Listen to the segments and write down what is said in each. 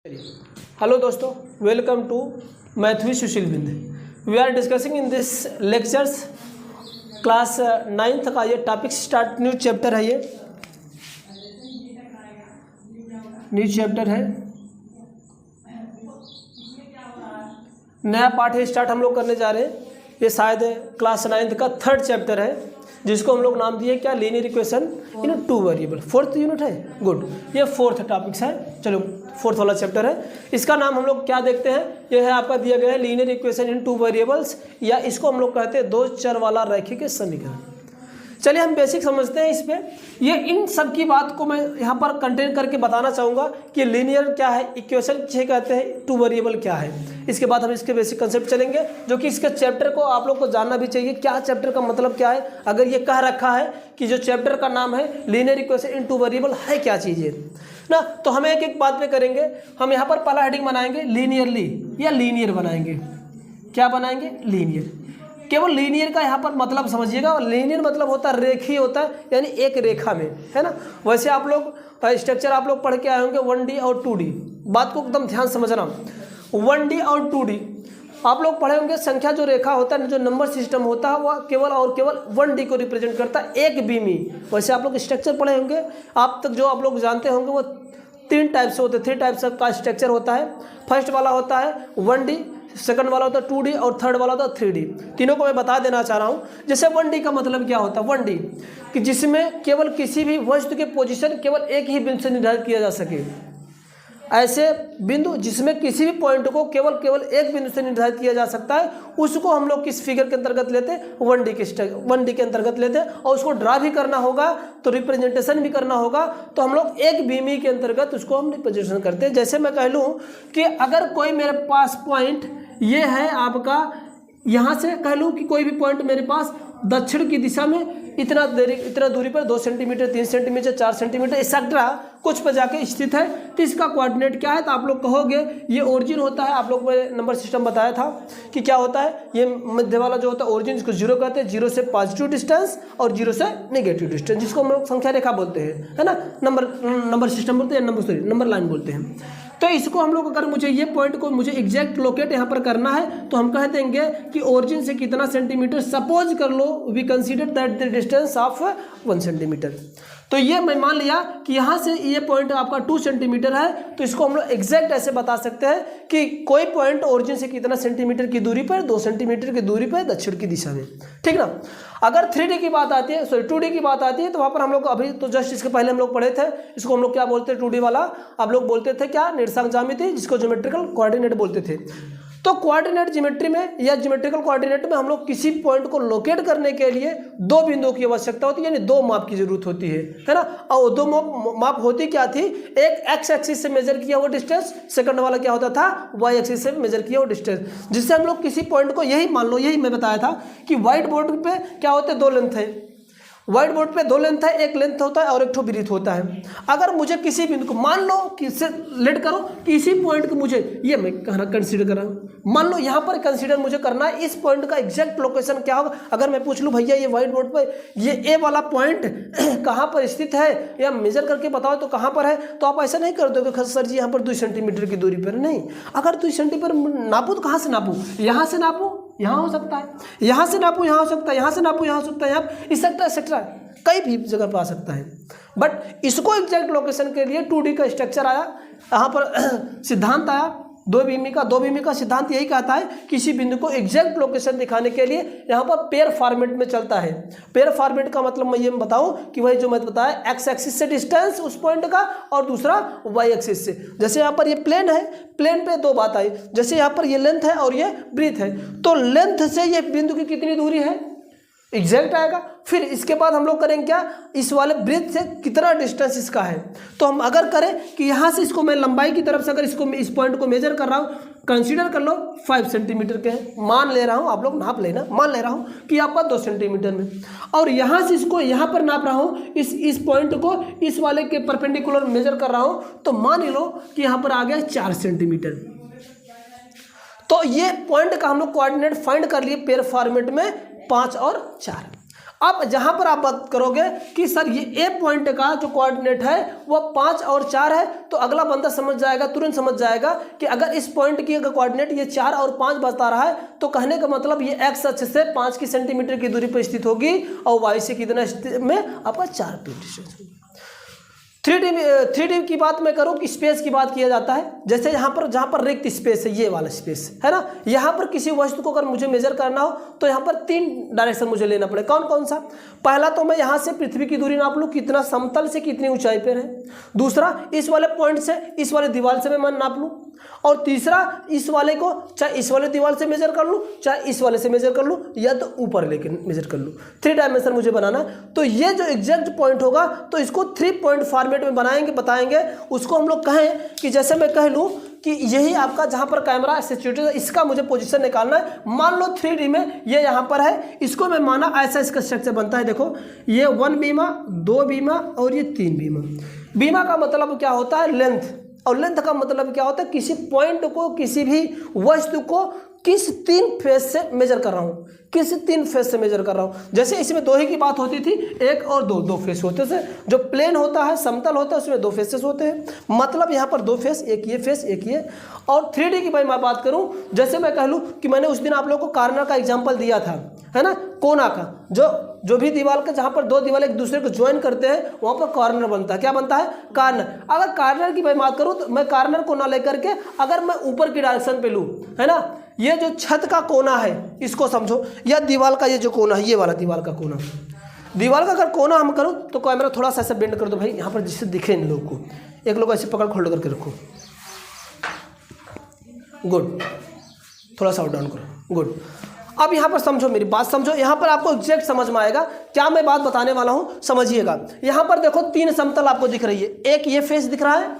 Hello दोस्तों, welcome to math with Sushil Bind. We are discussing in this lectures class 9th का ये topic start, new chapter है, ये new chapter है, नया पाठ है, स्टार्ट हम लोग करने जा रहे हैं। ये शायद क्लास 9th का 3rd चैप्टर है, जिसको हम लोग नाम दिए क्या, linear equation in 2 variable. 4th unit है, गुड, ये 4th टॉपिक्स है। चलो 4th वाला चैप्टर है, इसका नाम हम लोग क्या देखते हैं, ये है आपका दिया गया है लीनियर इक्वेशन इन 2 वेरिएबल्स, या इसको हम लोग कहते हैं 2 चर वाला रैखिक समीकरण। चलिए हम बेसिक समझते हैं इस पे। ये इन सब की बात को मैं यहाँ पर कंटेन करके बताना चाहूँगा कि लीनियर क्या है, इक्वेशन किसे कहते हैं, 2 वेरिएबल क्या है। इसके बाद हम इसके बेसिक कंसेप्ट चलेंगे, जो कि इसके चैप्टर को आप लोग को जानना भी चाहिए, क्या चैप्टर का मतलब क्या है। अगर ये कह रखा है कि जो चैप्टर का नाम है लीनियर इक्वेशन इन 2 वेरिएबल, है क्या चीज़ है ना, तो हम एक एक बात पे करेंगे। हम यहाँ पर पहला हेडिंग बनाएंगे लीनियरली या लीनियर बनाएंगे। क्या बनाएंगे, लीनियर। केवल लीनियर का यहाँ पर मतलब समझिएगा, लीनियर मतलब होता है रेखीय होता है, यानी एक रेखा में, है ना। वैसे आप लोग स्ट्रक्चर आप लोग पढ़ के आए होंगे 1D और 2D, बात को एकदम ध्यान समझना। 1D और 2D आप लोग पढ़े होंगे, संख्या जो रेखा होता है, जो नंबर सिस्टम होता है, वह केवल और केवल 1D को रिप्रेजेंट करता है, एक बीमी। वैसे आप लोग स्ट्रक्चर पढ़े होंगे, आप तक जो आप लोग जानते होंगे वो 3 टाइप्स होते हैं, 3 टाइप्स का स्ट्रक्चर होता है। फर्स्ट वाला होता है 1D, सेकंड वाला होता है 2D और थर्ड वाला होता है 3D। तीनों को मैं बता देना चाह रहा हूँ। जैसे 1D का मतलब क्या होता है, 1D कि जिसमें केवल किसी भी वस्तु के पोजीशन केवल एक ही बिंदु से निर्धारित किया जा सके। ऐसे बिंदु जिसमें किसी भी पॉइंट को केवल एक बिंदु से निर्धारित किया जा सकता है, उसको हम लोग किस फिगर के अंतर्गत लेते हैं, 1D के अंतर्गत लेते हैं। और उसको ड्रा भी करना होगा तो रिप्रेजेंटेशन भी करना होगा, तो हम लोग एक बीमी के अंतर्गत उसको हम रिप्रेजेंटेशन करते हैं। जैसे मैं कह लूँ कि अगर कोई मेरे पास पॉइंट ये है आपका, यहाँ से कह लूँ कि कोई भी पॉइंट मेरे पास दक्षिण की दिशा में इतना दूरी पर 2 सेंटीमीटर, 3 सेंटीमीटर, 4 सेंटीमीटर एक्सेट्रा कुछ पर जाके स्थित है, तो इसका कोऑर्डिनेट क्या है, तो आप लोग कहोगे ये ओरिजिन होता है। आप लोग मैंने नंबर सिस्टम बताया था कि क्या होता है, ये मध्य वाला जो होता है ओरिजिन, इसको 0 कहते हैं, 0 से पॉजिटिव डिस्टेंस और 0 से नेगेटिव डिस्टेंस, जिसको हम लोग संख्या रेखा बोलते हैं, है ना। नंबर सिस्टम बोलते हैं, नंबर लाइन बोलते हैं। तो इसको हम लोग, अगर मुझे ये पॉइंट को मुझे एग्जैक्ट लोकेट यहाँ पर करना है, तो हम कह देंगे कि ओरिजिन से कितना सेंटीमीटर, सपोज कर लो we consider that the distance of 1 centimetre. तो ये मैं मान लिया कि यहाँ से ये पॉइंट आपका 2 सेंटीमीटर है, तो इसको हम लोग एग्जैक्ट ऐसे बता सकते हैं कि कोई पॉइंट ओरिजिन से कितना सेंटीमीटर की दूरी पर, 2 सेंटीमीटर की दूरी पर दक्षिण की दिशा में, ठीक ना। अगर 3D की बात आती है, सॉरी 2D की बात आती है, तो वहाँ पर हम लोग अभी तो जस्ट इसके पहले हम लोग पढ़े थे, इसको हम लोग क्या बोलते हैं, 2D वाला आप लोग बोलते थे क्या, निर्देशांक ज्यामिति, जिसको ज्योमेट्रिकल कोऑर्डिनेट बोलते थे। तो कोऑर्डिनेट ज्योमेट्री में या ज्योमेट्रिकल कोऑर्डिनेट में हम लोग किसी पॉइंट को लोकेट करने के लिए 2 बिंदुओं की आवश्यकता होती है, यानी 2 माप की जरूरत होती है ना। और 2 माप होती क्या थी, एक एक्स एक्सिस से मेजर किया हुआ डिस्टेंस, सेकंड वाला क्या होता था, वाई एक्सिस से मेजर किया हुआ डिस्टेंस, जिससे हम लोग किसी पॉइंट को, यही मान लो, यही मैं बताया था कि व्हाइट बोर्ड पे क्या होते हैं, 2 लेंथ है, व्हाइट बोर्ड पे 2 लेंथ है, एक लेंथ होता है और एक ठो ब्रीथ होता है। अगर मुझे किसी बिंदु को, मान लो कि इससे लेट करो कि इसी पॉइंट को मुझे, ये मैं कहना कंसीडर कर रहा हूँ, मान लो यहाँ पर कंसीडर मुझे करना है, इस पॉइंट का एग्जैक्ट लोकेशन क्या होगा। अगर मैं पूछ लूँ भैया ये व्हाइट बोर्ड पर ये ए वाला पॉइंट कहाँ पर स्थित है, या मेजर करके बताओ तो कहाँ पर है, तो आप ऐसा नहीं कर दोगे सर जी यहाँ पर 2 सेंटीमीटर की दूरी पर, नहीं। अगर 2 सेंटीमीटर नापू तो कहाँ से नापू, यहाँ से नापू, यहाँ हो सकता है, यहाँ से नापू, यहाँ हो सकता है, यहाँ से नापू, यहाँ हो सकता है, यहाँ एक्सेट्रा कई भी जगह पर आ सकता है। बट इसको एग्जैक्ट लोकेशन के लिए 2D का स्ट्रक्चर आया, यहाँ पर सिद्धांत आया 2 बीमी का सिद्धांत यही कहता है, किसी बिंदु को एग्जैक्ट लोकेशन दिखाने के लिए यहाँ पर पेयर फॉर्मेट में चलता है। पेयर फॉर्मेट का मतलब मैं ये बताऊँ कि वही जो मैं बताया, एक्स एक्सिस से डिस्टेंस उस पॉइंट का और दूसरा वाई एक्सिस से। जैसे यहाँ पर ये प्लेन है, प्लेन पे 2 बात आई, जैसे यहाँ पर ये लेंथ है और ये ब्रीथ है, तो लेंथ से ये बिंदु की कितनी दूरी है, एग्जैक्ट आएगा। फिर इसके बाद हम लोग करेंगे क्या, इस वाले ब्रीथ से कितना डिस्टेंस इसका है। तो हम अगर करें कि यहाँ से इसको मैं लंबाई की तरफ से अगर इसको इस पॉइंट को मेजर कर रहा हूँ, कंसीडर कर लो 5 सेंटीमीटर के हैं, मान ले रहा हूँ, आप लोग नाप लेना, मान ले रहा हूँ कि आपका 2 सेंटीमीटर में, और यहाँ से इसको यहाँ पर नाप रहा हूँ, इस पॉइंट को इस वाले के परपेंडिकुलर मेजर कर रहा हूँ, तो मान लो कि यहाँ पर आ गया 4 सेंटीमीटर। तो ये पॉइंट का हम लोग कोऑर्डिनेट फाइंड कर लिए पेयर फॉर्मेट में 5 और 4। अब जहां पर आप बात करोगे कि सर ये ए पॉइंट का जो कोऑर्डिनेट है वो 5 और 4 है, तो अगला बंदा समझ जाएगा, तुरंत समझ जाएगा कि अगर इस पॉइंट की अगर कोऑर्डिनेट ये 4 और 5 बता रहा है तो कहने का मतलब ये एक्स अक्ष से 5 की सेंटीमीटर की दूरी पर स्थित होगी और वाई से कितना में आपका 4 फीट डिस्टेंस होगी। 3D की बात मैं करूं कि स्पेस की बात किया जाता है, जैसे यहाँ पर जहाँ पर रिक्त स्पेस है, ये वाला स्पेस है ना, यहाँ पर किसी वस्तु को अगर मुझे मेजर करना हो तो यहाँ पर 3 डायरेक्शन मुझे लेना पड़े। कौन कौन सा? पहला तो मैं यहाँ से पृथ्वी की दूरी नाप लूँ, कितना समतल से कितनी ऊंचाई पर है। दूसरा इस वाले पॉइंट से इस वाले दीवार से मैं नाप लूँ। और तीसरा इस वाले को चाहे इस वाले दीवार से मेजर कर लूँ, चाहे इस वाले से मेजर कर लूँ, या तो ऊपर लेके मेजर कर लूँ। 3 डायमेंशन मुझे बनाना है। तो ये जो एग्जैक्ट पॉइंट होगा तो इसको 3 पॉइंट फॉर्मेट में बनाएंगे, बताएंगे। उसको हम लोग कहें कि जैसे मैं कह लूँ कि यही आपका जहाँ पर कैमरा सिचुएटेड है, इसका मुझे पोजीशन निकालना है। मान लो 3D में ये यहाँ पर है, इसको मैं माना ऐसा इसका स्ट्रक्चर बनता है। देखो ये 1 बीमा, 2 बीमा और ये 3 बीमा। बीमा का मतलब क्या होता है? लेंथ। और लेंथ का मतलब क्या होता है? किसी पॉइंट को, किसी भी वस्तु को किस 3 फेस से मेजर कर रहा हूँ, किस 3 फेस से मेजर कर रहा हूँ। जैसे इसमें 2 ही की बात होती थी, 1 और 2 फेस होते थे। जो प्लेन होता है, समतल होता है, उसमें 2 फेसेस होते हैं। मतलब यहाँ पर 2 फेस, एक ये फेस, एक ये। और 3D की भाई मैं बात करूँ, जैसे मैं कह लूँ कि मैंने उस दिन आप लोगों को कार्नर का एग्जाम्पल दिया था, है ना, कोना का। जो भी दीवार का, जहाँ पर 2 दीवार एक दूसरे को ज्वाइन करते हैं वहाँ पर कॉर्नर बनता है। क्या बनता है? कार्नर। अगर कार्नर की मैं बात करूँ तो मैं कार्नर को ना लेकर के अगर मैं ऊपर की डायरेक्शन पे लूँ, है ना, ये जो छत का कोना है इसको समझो, या दीवार का ये जो कोना है, ये वाला दीवार का कोना। दीवार का अगर कोना हम करूँ तो कैमरा थोड़ा सा ऐसा बेंड कर दो भाई, यहाँ पर जिससे दिखे इन लोग को। एक लोग ऐसे पकड़ होल्ड करके रखो, गुड। थोड़ा सा डाउन करो, गुड। अब यहाँ पर समझो, मेरी बात समझो, यहाँ पर आपको एग्जैक्ट समझ में आएगा क्या मैं बात बताने वाला हूँ, समझिएगा। यहाँ पर देखो 3 समतल आपको दिख रही है। एक ये फेस दिख रहा है,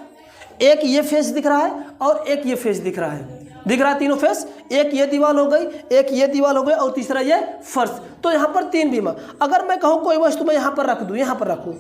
एक ये फेस दिख रहा है और एक ये फेस दिख रहा है। दिख रहा है तीनों फेस। एक ये दीवार हो गई, एक ये दीवार हो गई और तीसरा ये फर्श। तो यहाँ पर 3 बीमा। अगर मैं कहूँ कोई वस्तु मैं यहाँ पर रख दूँ, यहाँ पर रखूँ,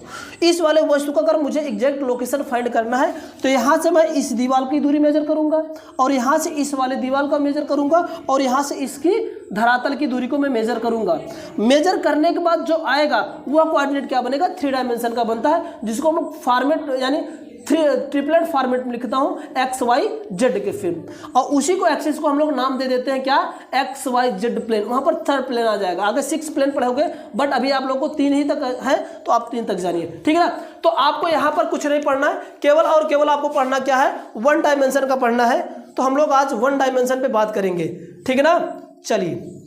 इस वाले वस्तु का अगर मुझे एग्जैक्ट लोकेशन फाइंड करना है तो यहाँ से मैं इस दीवार की दूरी मेजर करूँगा और यहाँ से इस वाले दीवार का मेजर करूँगा और यहाँ से इसकी धरातल की दूरी को मैं मेजर करूँगा। मेजर करने के बाद जो आएगा वह कोऑर्डिनेट क्या बनेगा? 3 डायमेंशन का बनता है, जिसको हम लोग फॉर्मेट यानी ट्रिपलेट फॉर्मेट में लिखता हूँ XYZ के फिल्म। और उसी को एक्सिस को हम लोग नाम दे देते हैं क्या? XYZ plane. वहाँ पर 3rd प्लेन आ जाएगा। आगे 6 प्लेन पढ़ोगे, बट अभी आप लोग को 3 ही तक है तो आप 3 तक जानिए, ठीक है ना। तो आपको यहाँ पर कुछ नहीं पढ़ना है, केवल और केवल आपको पढ़ना क्या है? 1 डायमेंशन का पढ़ना है। तो हम लोग आज 1 डायमेंशन पे बात करेंगे, ठीक है ना। चलिए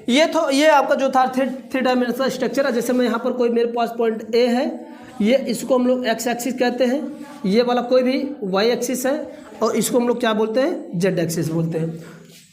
ये आपका जो था 3 डायमेंशनल स्ट्रक्चर है। जैसे मैं यहाँ पर कोई मेरे पास पॉइंट ए है, ये इसको हम लोग एक्स एक्सिस कहते हैं, ये वाला कोई भी वाई एक्सिस है और इसको हम लोग क्या बोलते हैं? जेड एक्सिस बोलते हैं।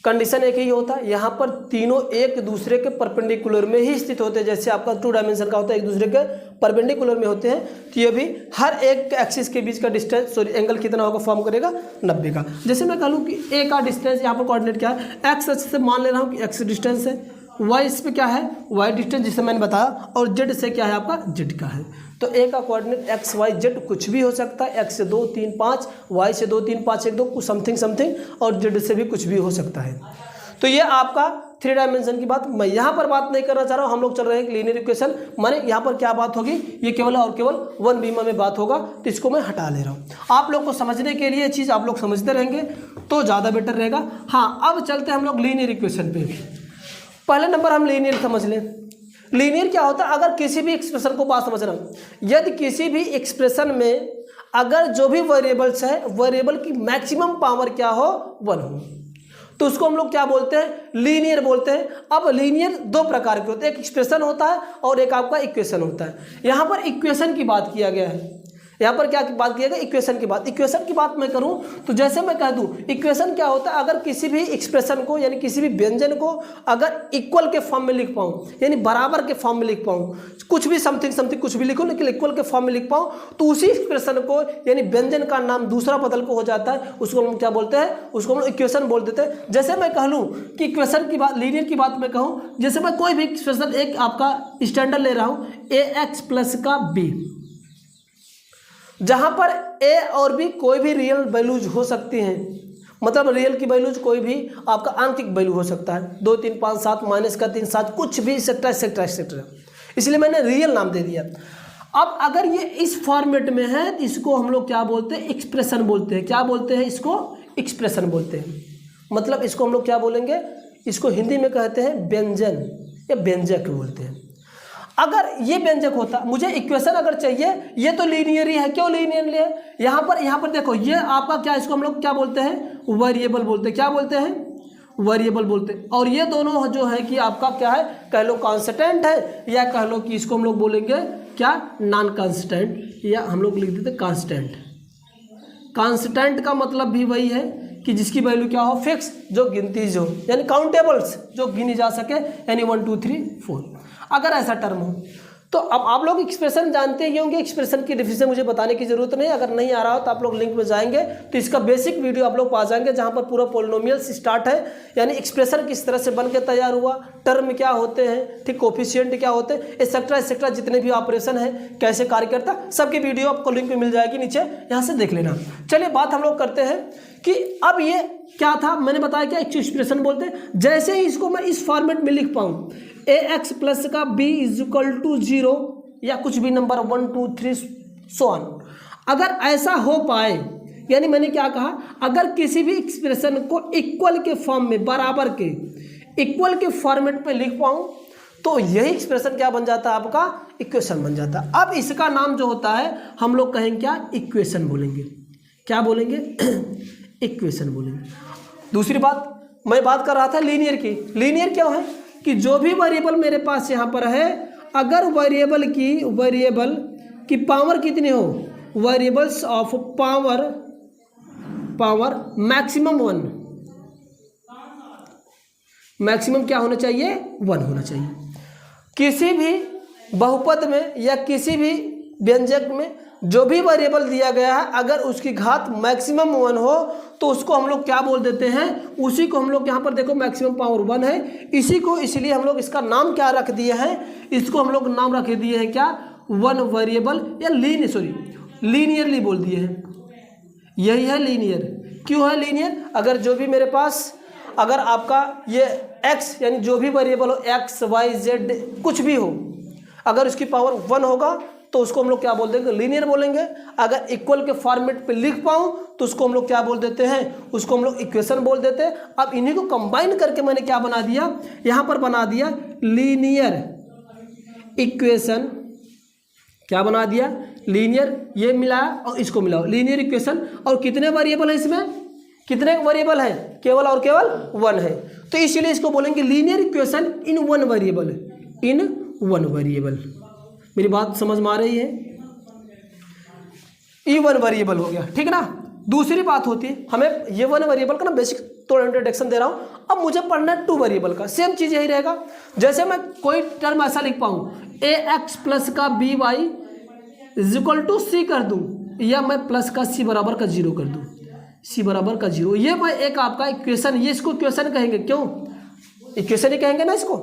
कंडीशन एक ही होता है, यहाँ पर तीनों एक दूसरे के परपेंडिकुलर में ही स्थित होते हैं। जैसे आपका 2 डायमेंशन का होता है, एक दूसरे के परपेंडिकुलर में होते हैं। तो ये भी हर एक एक्सिस के बीच का डिस्टेंस एंगल कितना होगा? फॉर्म करेगा 90 का। जैसे मैं कह लूँ कि ए का डिस्टेंस यहाँ पर कोऑर्डिनेट क्या है? एक्स एक्सिस से मान ले रहा हूँ कि एक्स डिस्टेंस है, वाई इस पे क्या है? वाई डिस्टेंस जिसे मैंने बताया, और जेड से क्या है आपका? जेड का है। तो ए का कोऑर्डिनेट एक्स वाई जेड कुछ भी हो सकता है। एक्स से 2 3 5, वाई से 2 3 5 1 2 कुछ समथिंग और जेड से भी कुछ भी हो सकता है। तो ये आपका 3 डायमेंशन की बात। मैं यहाँ पर बात नहीं करना चाह रहा हूँ, हम लोग चल रहे हैं लीनियर इक्वेशन। माने यहाँ पर क्या बात होगी? ये केवल और केवल 1 बीमा में बात होगा, तो इसको मैं हटा ले रहा हूँ। आप लोग को समझने के लिए चीज़ आप लोग समझते रहेंगे तो ज़्यादा बेटर रहेगा। हाँ, अब चलते हैं हम लोग लीनियर इक्वेशन पे। पहले नंबर हम लीनियर समझ लें। लीनियर क्या होता है? अगर किसी भी एक्सप्रेशन को बात समझना, यदि किसी भी एक्सप्रेशन में अगर जो भी वेरिएबल्स है, वेरिएबल की मैक्सिमम पावर क्या हो? 1 हो, तो उसको हम लोग क्या बोलते हैं? लीनियर बोलते हैं। अब लीनियर 2 प्रकार के होते हैं, एक एक्सप्रेशन होता है और एक आपका इक्वेशन होता है। यहाँ पर इक्वेशन की बात किया गया है। यहाँ पर क्या बात किया गया? इक्वेशन की बात। इक्वेशन की बात मैं करूँ तो जैसे मैं कह दूँ, इक्वेशन क्या होता है? अगर किसी भी एक्सप्रेशन को यानी किसी भी व्यंजन को अगर इक्वल के फॉर्म में लिख पाऊँ, यानी बराबर के फॉर्म में लिख पाऊँ, कुछ भी समथिंग कुछ भी लिखो लेकिन इक्वल के फॉर्म में लिख पाऊँ, तो उसी एक्सप्रेशन को यानी व्यंजन का नाम दूसरा बदल को हो जाता है, उसको हम क्या बोलते हैं? उसको हम लोग इक्वेशन बोल देते हैं। जैसे मैं कह लूँ कि इक्वेशन की बात, लीनियर की बात मैं कहूँ, जैसे मैं कोई भी एक्सप्रेशन एक आपका स्टैंडर्ड ले रहा हूँ, ax प्लस का b, जहाँ पर a और b कोई भी रियल वैल्यूज हो सकती हैं। मतलब रियल की वैल्यूज कोई भी आपका आंशिक वैल्यू हो सकता है, 2 3 5 7 माइनस का 3 7 कुछ भी एक्सेट्रा एक्सेट्रा एक्सेट्रा, इसलिए मैंने रियल नाम दे दिया। अब अगर ये इस फॉर्मेट में है तो इसको हम लोग क्या बोलते हैं, एक्सप्रेशन बोलते हैं। क्या बोलते हैं इसको, एक्सप्रेशन बोलते हैं। मतलब इसको हम लोग क्या बोलेंगे, इसको हिंदी में कहते हैं व्यंजन या व्यंजक बोलते हैं। अगर ये व्यंजक होता, मुझे इक्वेशन अगर चाहिए, ये तो लीनियर ही है, क्यों लीनियर है, यहाँ पर देखो ये आपका क्या, इसको हम लोग क्या बोलते हैं, वेरिएबल बोलते हैं। क्या बोलते हैं, वेरिएबल बोलते हैं। और ये दोनों जो है कि आपका क्या है, कह लो कांस्टेंट है, या कह लो कि इसको हम लोग बोलेंगे क्या, नॉन कांस्टेंट, या हम लोग लिख देते कांस्टेंट। कांस्टेंट का मतलब भी वही है कि जिसकी वैल्यू क्या हो, फिक्स, जो गिनती हो, यानी काउंटेबल्स, जो गिनी जा सके, यानी 1 2 3 4, अगर ऐसा टर्म हो। तो अब आप लोग एक्सप्रेशन जानते ही होंगे, एक्सप्रेशन की डिफिनेशन मुझे बताने की जरूरत नहीं। अगर नहीं आ रहा हो तो आप लोग लिंक में जाएंगे तो इसका बेसिक वीडियो आप लोग पा जाएंगे, जहां पर पूरा पोलिनोमियल्स स्टार्ट है, यानी एक्सप्रेशन किस तरह से बन के तैयार हुआ, टर्म क्या होते हैं, ठीक, कोफिशिएंट क्या होते हैं, एक्सेट्रा एक्सेट्रा, जितने भी ऑपरेशन है कैसे कार्य करता, सबकी वीडियो आपको लिंक में मिल जाएगी नीचे, यहाँ से देख लेना। चलिए बात हम लोग करते हैं कि अब ये क्या था, मैंने बताया क्या, एक्सप्रेशन बोलते हैं। जैसे ही इसको मैं इस फॉर्मेट में लिख पाऊँ, ax प्लस का b इज इक्वल टू 0 या कुछ भी नंबर 1 2 3 सो ऑन, अगर ऐसा हो पाए, यानी मैंने क्या कहा, अगर किसी भी एक्सप्रेशन को इक्वल के फॉर्म में, बराबर के इक्वल के फॉर्मेट पे लिख पाऊँ, तो यही एक्सप्रेशन क्या बन जाता है, आपका इक्वेशन बन जाता है। अब इसका नाम जो होता है हम लोग कहेंगे क्या, इक्वेशन बोलेंगे। क्या बोलेंगे, इक्वेशन बोलेंगे। दूसरी बात, मैं बात कर रहा था लीनियर की। लीनियर क्या है कि जो भी वेरिएबल मेरे पास यहाँ पर है, अगर वेरिएबल की पावर कितनी हो, variables of power maximum 1, maximum क्या होना चाहिए, 1 होना चाहिए। किसी भी बहुपद में या किसी भी व्यंजक में जो भी वेरिएबल दिया गया है, अगर उसकी घात मैक्सिमम 1 हो तो उसको हम लोग क्या बोल देते हैं, उसी को हम लोग यहाँ पर देखो मैक्सिमम पावर 1 है, इसी को, इसलिए हम लोग इसका नाम क्या रख दिए हैं, इसको हम लोग नाम रख दिए हैं क्या, 1 वेरिएबल या लीनियरली बोल दिए हैं। यही है लीनियर। क्यों है लीनियर, अगर जो भी मेरे पास, अगर आपका ये x यानी जो भी वेरिएबल हो, x y z कुछ भी हो, अगर उसकी पावर 1 होगा तो उसको हम लोग क्या बोल देंगे, लीनियर बोलेंगे। अगर इक्वल के फॉर्मेट पे लिख पाऊँ तो उसको हम लोग क्या बोल देते हैं, उसको हम लोग इक्वेशन बोल देते हैं। अब इन्हीं को कंबाइन करके मैंने क्या बना दिया, यहाँ पर बना दिया लीनियर इक्वेशन। क्या बना दिया, लीनियर, ये मिलाया और इसको मिलाओ, लीनियर इक्वेशन। और कितने वेरिएबल है इसमें, कितने वेरिएबल है, केवल और केवल 1 है, तो इसीलिए इसको बोलेंगे linear equation in 1 variable, in 1 variable. मेरी बात समझ में आ रही है, ये 1 वेरिएबल हो गया, ठीक ना। दूसरी बात होती है, हमें ये 1 वेरिएबल का ना बेसिक थोड़ा इंट्रोडक्शन दे रहा हूँ। अब मुझे पढ़ना है 2 वेरिएबल का, सेम चीज़ यही रहेगा। जैसे मैं कोई टर्म ऐसा लिख पाऊँ, ax प्लस का by is equal to c कर दूँ, या मैं प्लस का c बराबर का 0 कर दूँ, c बराबर का 0, ये मैं एक आपका इक्वेशन, ये इसको इक्वेशन कहेंगे। क्यों, इक्वेशन ही कहेंगे ना इसको,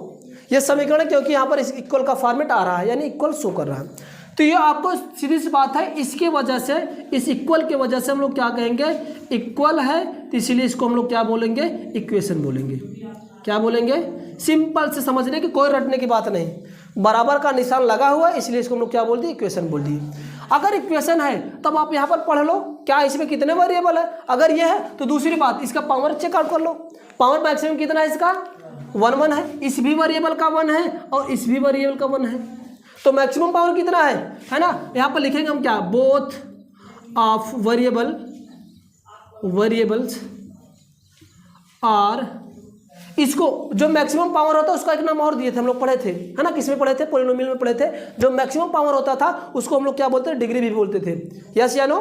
ये समीकरण, क्योंकि यहाँ पर इस इक्वल का फॉर्मेट आ रहा है, यानी इक्वल शो कर रहा है। तो ये आपको सीधी सी बात है, इसके वजह से, इस इक्वल के वजह से हम लोग क्या कहेंगे, इक्वल है, तो इसीलिए इसको हम लोग क्या बोलेंगे, इक्वेशन बोलेंगे। क्या बोलेंगे, सिंपल से समझने की, कोई रटने की बात नहीं, बराबर का निशान लगा हुआ है, इसलिए इसको हम लोग क्या बोल दिए, इक्वेशन बोल दिए। अगर इक्वेशन है तब आप यहाँ पर पढ़ लो क्या इसमें कितने वेरिएबल है। अगर ये है तो दूसरी बात, इसका पावर चेकआउट कर लो, पावर मैक्सिमम कितना है इसका, 1 है, इस भी वेरिएबल का 1 है और इस भी वेरिएबल का 1 है, तो मैक्सिमम पावर कितना है ना। यहाँ पर लिखेंगे हम क्या, बोथ ऑफ वेरिएबल्स आर, इसको जो मैक्सिमम पावर होता है उसका एक नाम और दिए थे, हम लोग पढ़े थे, है ना, किसमें पढ़े थे, पॉलिनोमियल में पढ़े थे। जो मैक्सिमम पावर होता था उसको हम लोग क्या बोलते थे, डिग्री भी बोलते थे, यस या नो,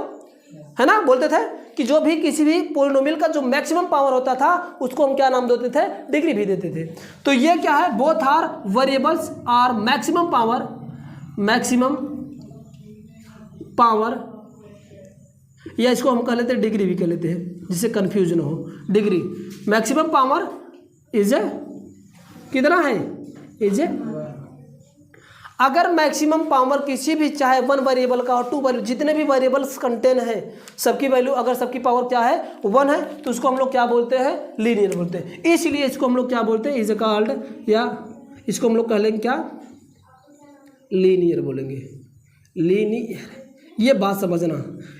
है ना, बोलते थे कि जो भी किसी भी पॉलिनोमियल का जो मैक्सिमम पावर होता था उसको हम क्या नाम देते थे, डिग्री भी देते थे। तो ये क्या है, both are variables are maximum power, या इसको हम कह लेते हैं डिग्री भी कह लेते हैं, जिससे कंफ्यूजन हो। Degree, maximum power is a, कितना है, इज ए। अगर मैक्सिमम पावर किसी भी चाहे वन वेरिएबल का और टू वेरिएबल जितने भी वेरिएबल्स कंटेन है सबकी वैल्यू अगर सबकी पावर क्या है 1 है तो उसको हम लोग क्या बोलते हैं लीनियर बोलते हैं। इसलिए इसको हम लोग क्या बोलते हैं इज कॉल्ड या इसको हम लोग कह लेंगे क्या लीनियर बोलेंगे लीनियर। ये बात समझना,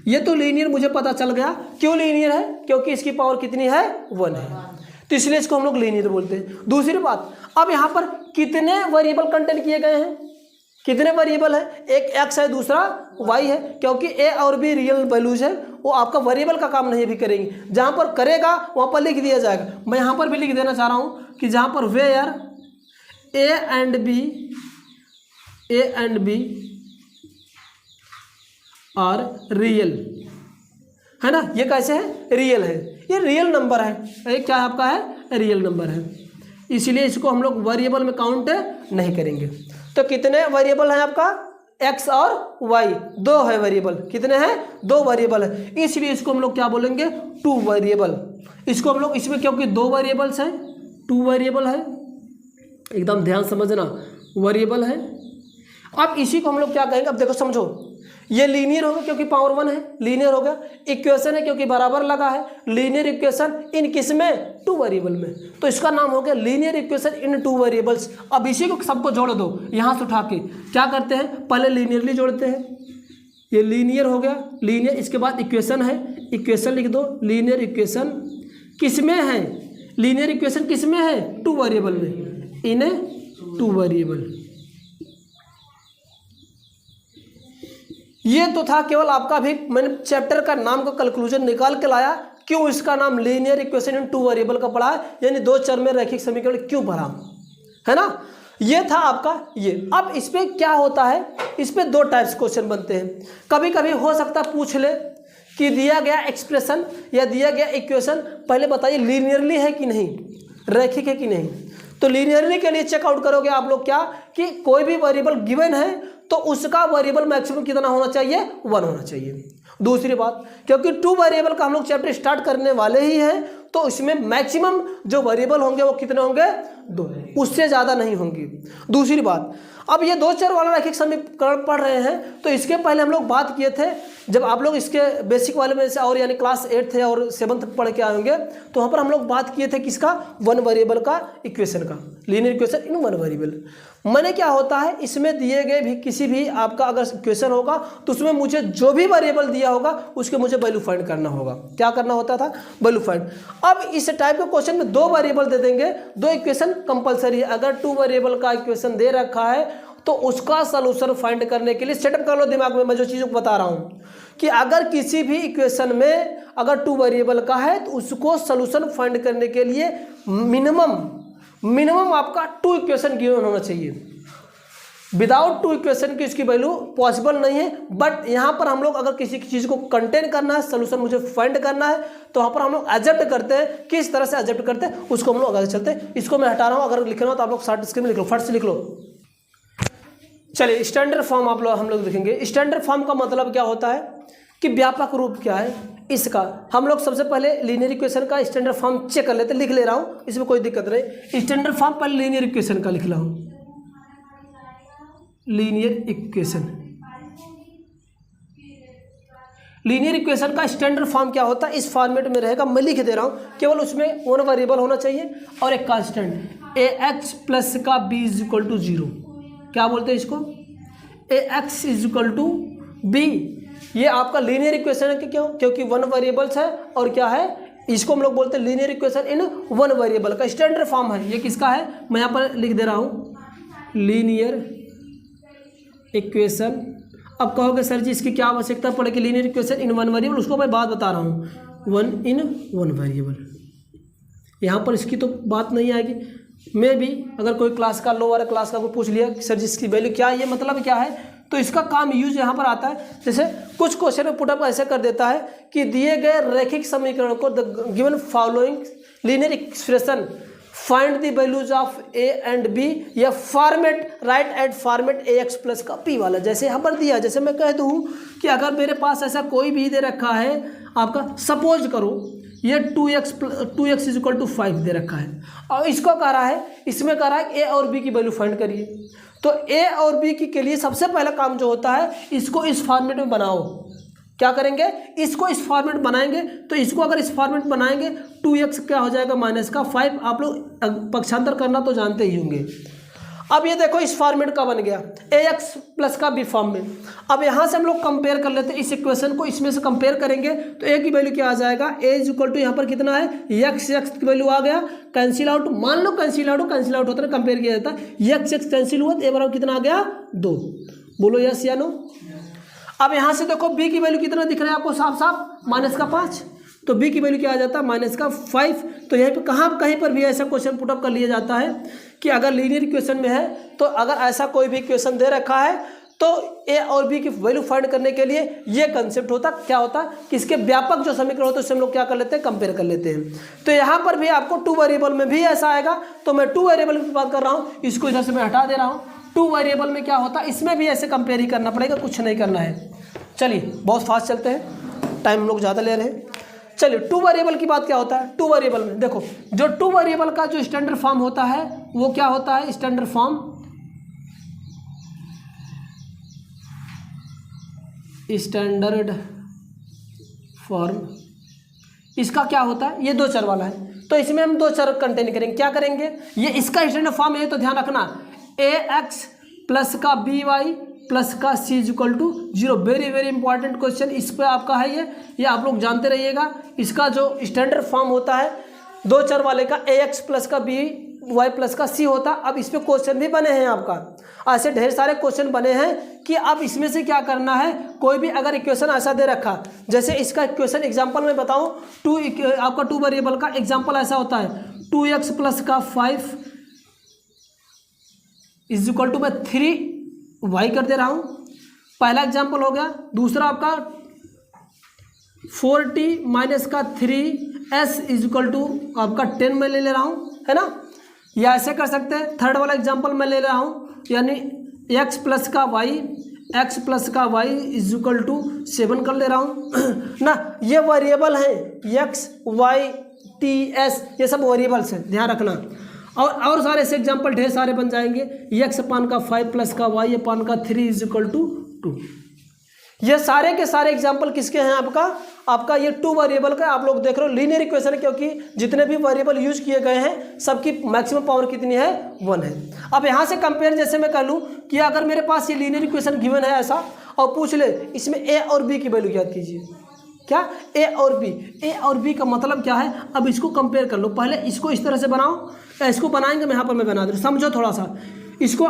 ये तो लीनियर मुझे पता चल गया क्यों लीनियर है क्योंकि इसकी पावर कितनी है 1 है तो इसलिए इसको हम लोग लीनियर बोलते हैं। दूसरी बात अब यहाँ पर कितने वेरिएबल कंटेन किए गए हैं कितने वेरिएबल है एक x है दूसरा y है क्योंकि a और b रियल वैल्यूज है वो आपका वेरिएबल का काम नहीं भी करेंगे जहाँ पर करेगा वहाँ पर लिख दिया जाएगा। मैं यहाँ पर भी लिख देना चाह रहा हूँ कि जहाँ पर where a and b are real है ना ये कैसे है रियल है ये रियल नंबर है ये क्या आपका है रियल नंबर है इसलिए इसको हम लोग वेरिएबल में काउंट नहीं करेंगे। तो कितने वेरिएबल हैं आपका x और y दो है वेरिएबल कितने हैं 2 वेरिएबल है इसलिए इसको हम लोग क्या बोलेंगे 2 वेरिएबल। इसको हम लोग इसमें क्योंकि 2 वेरिएबल्स हैं 2 वेरिएबल है एकदम ध्यान समझना वेरिएबल है। अब इसी को हम लोग क्या कहेंगे अब देखो समझो ये लीनियर होगा क्योंकि पावर 1 है लीनियर होगा इक्वेशन है क्योंकि बराबर लगा है लीनियर इक्वेशन इन किस में 2 वेरिएबल में तो इसका नाम हो गया लीनियर इक्वेशन इन 2 वेरिएबल्स। अब इसी को सबको जोड़ दो यहाँ से उठा के क्या करते हैं पहले लीनियरली जोड़ते हैं ये लीनियर हो गया लीनियर इसके बाद इक्वेशन है इक्वेशन लिख दो लीनियर इक्वेशन किस में है लीनियर इक्वेशन किस में है 2 वेरिएबल में इन 2 वेरिएबल। ये तो था केवल आपका भी मैंने चैप्टर का नाम का कंक्लूजन निकाल के लाया क्यों इसका नाम लीनियर इक्वेशन इन 2 वेरिएबल का पढ़ा है यानी 2 चर में रैखिक समीकरण क्यों पढ़ा है ना ये था आपका ये। अब इस पे क्या होता है इस पे 2 टाइप्स क्वेश्चन बनते हैं कभी कभी हो सकता पूछ ले कि दिया गया एक्सप्रेशन या दिया गया इक्वेशन पहले बताइए लीनियरली है कि नहीं रैखिक है कि नहीं। तो लीनियरली के लिए चेकआउट करोगे आप लोग क्या कि कोई भी वेरिएबल गिवन है तो उसका वेरिएबल मैक्सिमम कितना होना चाहिए 1 होना चाहिए। दूसरी बात क्योंकि 2 वेरिएबल का हम लोग चैप्टर स्टार्ट करने वाले ही हैं तो इसमें मैक्सिमम जो वेरिएबल होंगे वो कितने होंगे 2 उससे ज़्यादा नहीं होंगी। दूसरी बात अब ये 2 चर वाला रैखिक समीकरण पढ़ रहे हैं तो इसके पहले हम लोग बात किए थे जब आप लोग इसके बेसिक वाले में से और यानी क्लास 8 थे और 7th पढ़ के आएंगे तो वहाँ पर हम लोग बात किए थे किसका 1 वेरिएबल का इक्वेशन का लीनियर इक्वेशन इन 1 वेरिएबल। मैंने क्या होता है इसमें दिए गए भी किसी भी आपका अगर इक्वेशन होगा तो उसमें मुझे जो भी वेरिएबल दिया होगा उसके मुझे वैल्यू फाइंड करना होगा क्या करना होता था वैल्यू फाइंड। अब इस टाइप के क्वेश्चन में 2 वेरिएबल दे देंगे 2 इक्वेशन कंपलसरी है अगर 2 वेरिएबल का इक्वेशन दे रखा है तो उसका सलूशन फाइंड करने के लिए सेटअप कर लो दिमाग में मैं जो चीज़ बता रहा हूँ कि अगर किसी भी इक्वेशन में अगर 2 वेरिएबल का है तो उसको सलूशन फाइंड करने के लिए मिनिमम आपका 2 इक्वेशन गिवन होना चाहिए। विदाउट 2 इक्वेशन की इसकी वैल्यू पॉसिबल नहीं है। बट यहाँ पर हम लोग अगर किसी चीज़ को कंटेन करना है सलूशन मुझे फाइंड करना है तो वहाँ पर हम लोग एडजस्ट करते हैं किस तरह से एडजस्ट करते हैं उसको हम लोग आगे चलते हैं। इसको मैं हटा रहा हूँ अगर लिखना हो तो आप लोग शॉर्ट स्क्रीन में लिख लो फट से लिख लो। चलिए स्टैंडर्ड फॉर्म हम लोग देखेंगे। स्टैंडर्ड फॉर्म का मतलब क्या होता है कि व्यापक रूप क्या है इसका। हम लोग सबसे पहले लीनियर इक्वेशन का स्टैंडर्ड फॉर्म चेक कर लेते लिख ले रहा हूँ इसमें कोई दिक्कत नहीं। स्टैंडर्ड फॉर्म पहले लीनियर इक्वेशन का लिख रहा हूँ लीनियर इक्वेशन। लीनियर इक्वेशन का स्टैंडर्ड फॉर्म क्या होता है इस फॉर्मेट में रहेगा मैं लिख दे रहा हूँ केवल उसमें 1 वेरिएबल होना चाहिए और एक कांस्टेंट ax प्लस का b इज इक्वल टू 0। क्या बोलते हैं इसको ax is equal to b। ये आपका लीनियर इक्वेशन है कि क्यों क्योंकि 1 वेरिएबल्स है और क्या है इसको हम लोग बोलते हैं लीनियर इक्वेशन इन 1 वेरिएबल का स्टैंडर्ड फॉर्म है। ये किसका है मैं यहाँ पर लिख दे रहा हूँ लीनियर इक्वेशन। अब कहोगे सर जी इसकी क्या आवश्यकता पड़ेगी लीनियर इक्वेशन इन 1 वेरिएबल उसको मैं बात बता रहा हूँ 1 इन 1 वेरिएबल। यहाँ पर इसकी तो बात नहीं आएगी मैं भी अगर कोई क्लास का लोअर क्लास का कोई पूछ लिया कि सर जी इसकी वैल्यू क्या है ये मतलब क्या है तो इसका काम यूज यहाँ पर आता है। जैसे कुछ क्वेश्चन में पुटअप ऐसे कर देता है कि दिए गए रैखिक समीकरण को the given following linear expression find the values of A and B या format write at format A X plus का पी वाला। जैसे यहाँ पर दिया जैसे मैं कह दूँ कि अगर मेरे पास ऐसा कोई भी दे रखा है आपका सपोज करो ये 2x इज इक्वल टू 5 दे रखा है और इसको कह रहा है इसमें कह रहा है ए और बी की वैल्यू फाइंड करिए। तो ए और बी के लिए सबसे पहला काम जो होता है, इसको इस फॉर्मेट में बनाओ। क्या करेंगे, इसको इस फॉर्मेट बनाएंगे। तो इसको अगर इस फॉर्मेट बनाएंगे 2x क्या हो जाएगा माइनस का 5। आप लोग पक्षांतर करना तो जानते ही होंगे। अब ये देखो इस फॉर्मेट का बन गया ax प्लस का बी फॉर्म में। अब यहाँ से हम लोग कंपेयर कर लेते हैं इस इक्वेशन को, इसमें से कंपेयर करेंगे तो a की वैल्यू क्या आ जाएगा, a इज इक्वल टू यहाँ पर कितना है x की वैल्यू आ गया, कैंसिल आउट, मान लो कैंसिल आउट होता है, कंपेयर किया जाता है, x कैंसिल हुआ तो a बराबर कितना आ गया 2। बोलो यस या नो। अब यहाँ से देखो b की वैल्यू कितना दिख रहा है आपको साफ साफ, माइनस का 5। तो b की वैल्यू क्या आ जाता है माइनस का 5। तो यहीं पे कहीं पर भी ऐसा क्वेश्चन पुटअप कर लिया जाता है कि अगर लीनियर इक्वेशन में है तो अगर ऐसा कोई भी इक्वेशन दे रखा है तो ए और बी की वैल्यू फाइंड करने के लिए ये कंसेप्ट होता क्या होता है कि इसके व्यापक जो समीकरण होते हैं उससे हम लोग क्या कर लेते हैं, कंपेयर कर लेते हैं। तो यहाँ पर भी आपको 2 वेरिएबल में भी ऐसा आएगा। तो मैं 2 वेरिएबल की बात कर रहा हूँ, इसको इधर से मैं हटा दे रहा हूँ। 2 वेरिएबल में क्या होता है, इसमें भी ऐसे कंपेयर ही करना पड़ेगा, कुछ नहीं करना है। चलिए बहुत फास्ट चलते हैं, टाइम हम लोग ज़्यादा ले रहे हैं। चलिए 2 वेरिएबल की बात क्या होता है। 2 वेरिएबल में देखो जो 2 वेरिएबल का जो स्टैंडर्ड फॉर्म होता है वो क्या होता है, स्टैंडर्ड फॉर्म, स्टैंडर्ड फॉर्म इसका क्या होता है, ये 2 चर वाला है। तो इसमें हम 2 चर कंटेन करेंगे। क्या करेंगे, ये इसका स्टैंडर्ड फॉर्म है तो ध्यान रखना, ax प्लस का by प्लस का c is equal to 0। Very important question इस पे आपका है ये आप लोग जानते रहिएगा। इसका जो स्टैंडर्ड फॉर्म होता है 2 चर वाले का ax प्लस का by प्लस का c होता। अब इस पे क्वेश्चन भी बने हैं आपका, ऐसे ढेर सारे क्वेश्चन बने हैं कि अब इसमें से क्या करना है, कोई भी अगर इक्वेशन ऐसा दे रखा, जैसे इसका इक्वेशन एग्जाम्पल में बताऊँ, आपका 2 वेरिएबल का एग्जाम्पल ऐसा होता है 2x प्लस का 5 इज इक्वल टू मैं 3y कर दे रहा हूँ, पहला एग्जाम्पल हो गया। दूसरा आपका 4t माइनस का 3s इज इक्वल टू आपका 10 मैं ले रहा हूँ, है ना, या ऐसे कर सकते हैं। थर्ड वाला एग्जाम्पल मैं ले रहा हूँ, यानी x प्लस का y इज इक्वल टू 7 कर ले रहा हूँ ना। ये वेरिएबल हैं x y t s, ये सब वेरिएबल्स हैं, ध्यान रखना। और सारे ऐसे एग्जाम्पल ढेर सारे बन जाएंगे, x अपान का 5 प्लस का y अपान का 3 इज इक्वल टू 2। ये सारे के सारे एग्जाम्पल किसके हैं, आपका ये 2 वेरिएबल का। आप लोग देख रहे हो लीनियर इक्वेशन, क्योंकि जितने भी वेरिएबल यूज किए गए हैं सबकी मैक्सिमम पावर कितनी है, 1 है। अब यहाँ से कंपेयर जैसे मैं कर लूँ कि अगर मेरे पास ये लीनियर इक्वेशन गिवन है ऐसा, और पूछ ले इसमें a और b की वैल्यू याद कीजिए, क्या a और b का मतलब क्या है। अब इसको कंपेयर कर लो, पहले इसको इस तरह से बनाओ, इसको बनाएंगे मैं यहाँ पर मैं बना दे रहा हूँ, समझो थोड़ा सा। इसको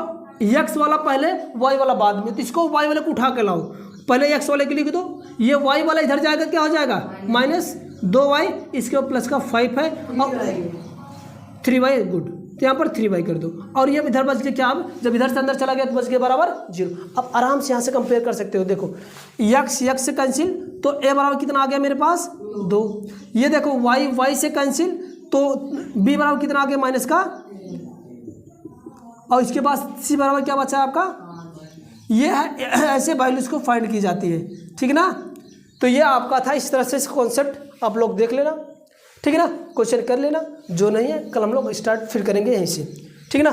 x वाला पहले y वाला बाद में, तो इसको y वाले को उठा के लाओ, पहले x वाले के लिख दो, ये y वाला इधर जाएगा, क्या हो जाएगा माइनस 2y, इसके ऊपर प्लस का 5 है और 3y, गुड। तो यहाँ पर 3y कर दो, और ये इधर बच गया क्या, अब जब इधर से अंदर चला गया तो बच गया बराबर 0। अब आराम से यहाँ से कंपेयर कर सकते हो, देखो x से कैंसिल तो a बराबर कितना आ गया मेरे पास 2। ये देखो y से कैंसिल तो b बराबर कितना आ गया माइनस का, और इसके बाद c बराबर क्या बचा है आपका, ये है। ऐसे वैल्यूज को फाइंड की जाती है, ठीक है ना। तो ये आपका था, इस तरह से कॉन्सेप्ट आप लोग देख लेना, ठीक है ना, क्वेश्चन कर लेना। जो नहीं है कल हम लोग स्टार्ट फिर करेंगे यहीं से, ठीक है ना।